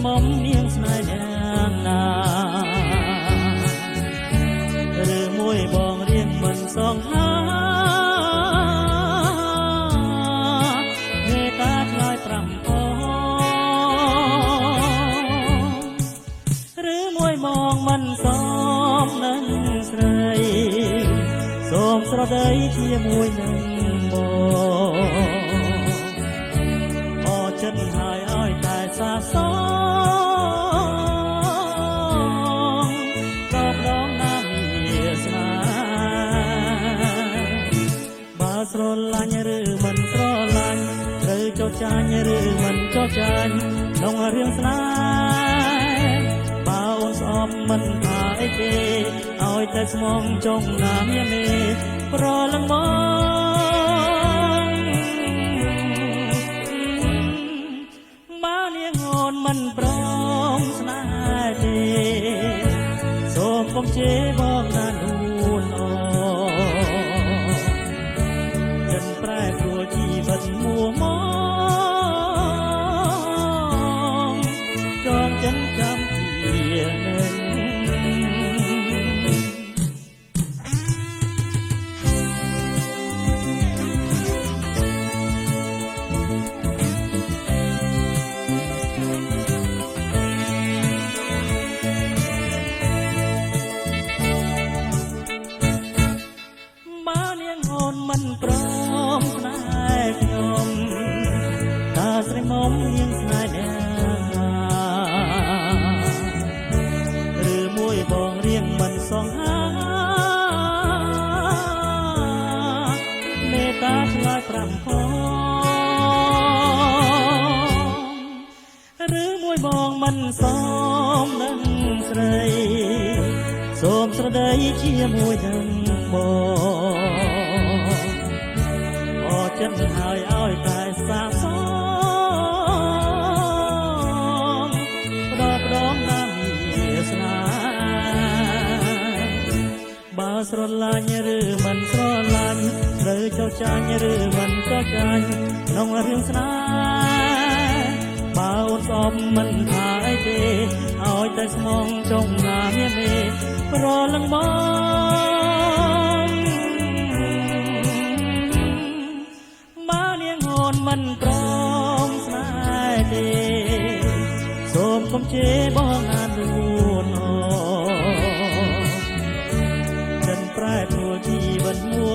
មុំនាងស្នេហ៍យ៉ាងណាឬមួយបងរៀងមិនសងហាមេតាឆ្លើយ5អូឬមួយបងមិនសមនឹងស្រីសូមស្រដីជាមួយនឹងបងអរចិត្តហើយឲ្យតែសាសងស្រឡាញ់ឬមិនស្រឡាញ់ត្រូវចោទចាញ់ឬមិនចោទចាញ់ក្នុងរឿងស្នេហ៍បើអូនស្អប់មិនថាអីទេឲ្យតែស្មងចុងណាមានមេប្រលឹងមកមកនាងអូនមិនព្រមស្នេហ៍ទេសូមកុំជេរបងណានួនអូប្រែប្រួលជីវិតមួមងចងចិនចាំជានឹងមកនាងអូនមិនព្រមស្នេហ៍ខ្ញុំតាស្រីមុំនាងស្នេហ៍ណាឬមួយបងរៀងមិនសងហាមេតាឆ្លើយ5ផងឬមួយបងមិនសមនឹងស្រីសូមស្រដីជាមួយនឹងបងចិត្តហើយឲ្យតែសាសងផ្ដោផ្ដងណាមានស្នេហ៍បើស្រឡាញ់ឬមិនស្រឡាញ់ត្រូវចោទចាញ់ឬមិនចោទចាញ់ក្នុងរឿងស្នេហ៍បើអូនស្អប់មិនថាអីទេឲ្យតែស្មងចុងណាមានមេប្រលឹងមកមិនព្រមស្នេហ៍ទេសូមកុំជេរបងណានួនអូចិនប្រែប្រួលជីវិតមួ